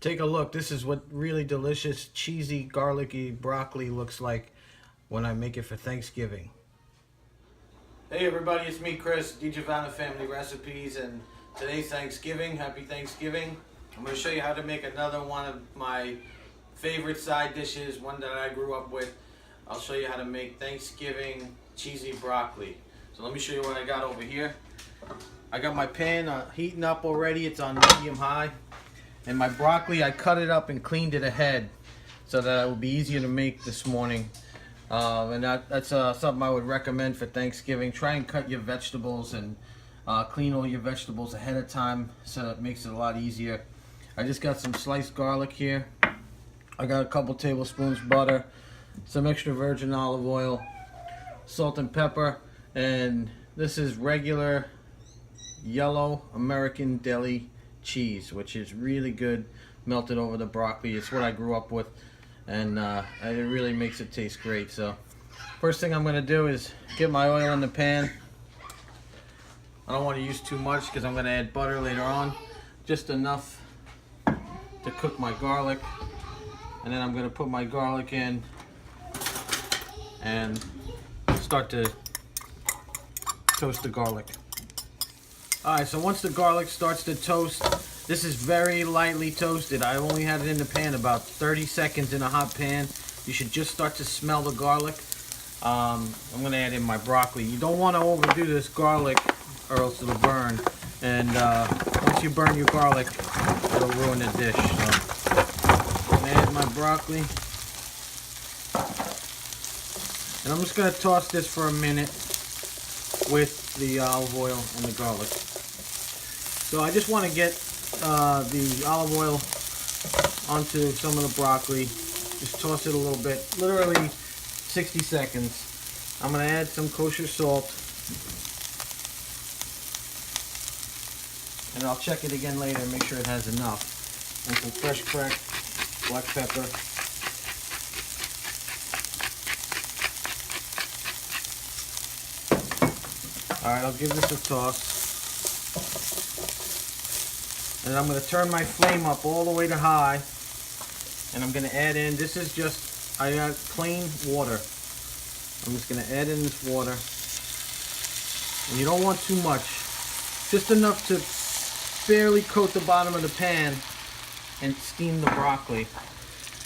Take a look. This is what really delicious, cheesy, garlicky broccoli looks like when I make it for Thanksgiving. Hey everybody, it's me, Chris, DiGiovanna Family Recipes, and today's Thanksgiving. Happy Thanksgiving. I'm going to show you how to make another one of my favorite side dishes, one that I grew up with. I'll show you how to make Thanksgiving cheesy broccoli. So let me show you what I got over here. I got my pan heating up already. It's on medium high. And my broccoli, I cut it up and cleaned it ahead so that it would be easier to make this morning. And that's something I would recommend for Thanksgiving. Try and cut your vegetables and clean all your vegetables ahead of time so it makes it a lot easier. I just got some sliced garlic here. I got a couple tablespoons butter, some extra virgin olive oil, salt and pepper, and this is regular yellow American deli cheese, which is really good melted over the broccoli. It's what I grew up with, and it really makes it taste great. So first thing I'm going to do is get my oil in the pan. I don't want to use too much because I'm going to add butter later on, just enough to cook my garlic, and then I'm going to put my garlic in and start to toast the garlic. Alright, so once the garlic starts to toast, this is very lightly toasted. I only had it in the pan about 30 seconds in a hot pan. You should just start to smell the garlic. I'm going to add in my broccoli. You don't want to overdo this garlic or else it'll burn. And once you burn your garlic, it'll ruin the dish. So I'm going to add my broccoli. And I'm just going to toss this for a minute with the olive oil and the garlic. So I just want to get the olive oil onto some of the broccoli. Just toss it a little bit, literally 60 seconds. I'm going to add some kosher salt, and I'll check it again later and make sure it has enough. And some fresh cracked black pepper. Alright, I'll give this a toss. And I'm going to turn my flame up all the way to high. And I'm going to add in, this is just, I got plain water. I'm just going to add in this water. And you don't want too much. Just enough to barely coat the bottom of the pan and steam the broccoli.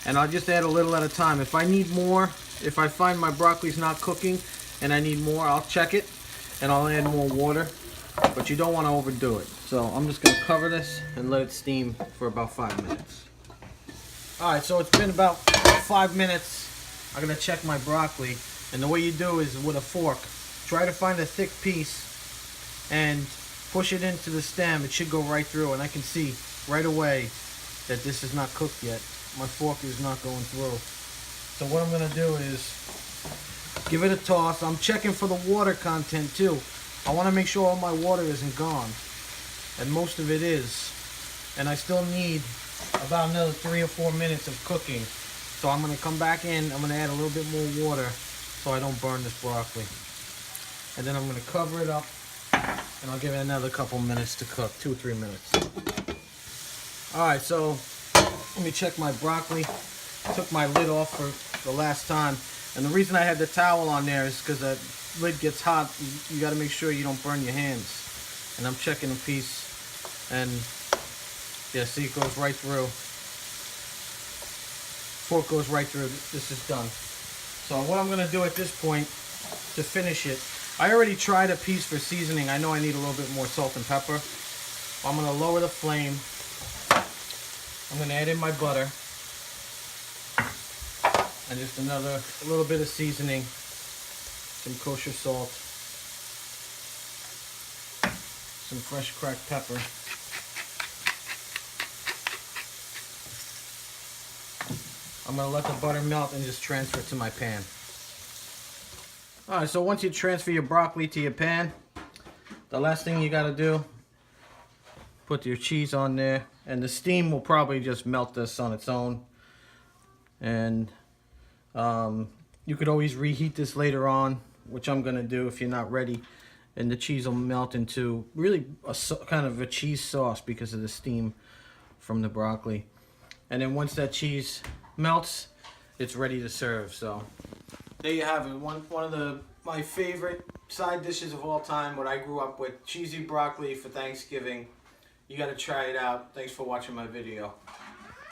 And I'll just add a little at a time. If I need more, if I find my broccoli's not cooking and I need more, I'll check it and I'll add more water. But you don't want to overdo it. So I'm just going to cover this and let it steam for about 5 minutes. Alright, so it's been about 5 minutes. I'm going to check my broccoli. And the way you do is with a fork. Try to find a thick piece and push it into the stem. It should go right through. And I can see right away that this is not cooked yet. My fork is not going through. So what I'm going to do is give it a toss. I'm checking for the water content too. I want to make sure all my water isn't gone. And most of it is. And I still need about another 3 or 4 minutes of cooking. So I'm going to come back in. I'm going to add a little bit more water so I don't burn this broccoli. And then I'm going to cover it up. And I'll give it another couple minutes to cook. 2 or 3 minutes. Alright, so let me check my broccoli. Took my lid off for the last time. And the reason I had the towel on there is because the lid gets hot. You got to make sure you don't burn your hands. And I'm checking a piece, and yeah, see, it goes right through. Fork goes right through. This is done. So what I'm going to do at this point to finish it, I already tried a piece for seasoning. I know I need a little bit more salt and pepper. I'm going to lower the flame. I'm going to add in my butter. And just a little bit of seasoning, some kosher salt, some fresh cracked pepper. I'm going to let the butter melt and just transfer it to my pan. Alright, so once you transfer your broccoli to your pan, the last thing you got to do, put your cheese on there, and the steam will probably just melt this on its own. And you could always reheat this later on, which I'm going to do if you're not ready. And the cheese will melt into really kind of a cheese sauce because of the steam from the broccoli. And then once that cheese melts, it's ready to serve. So there you have it. One of my favorite side dishes of all time, what I grew up with, cheesy broccoli for Thanksgiving. You got to try it out. Thanks for watching my video.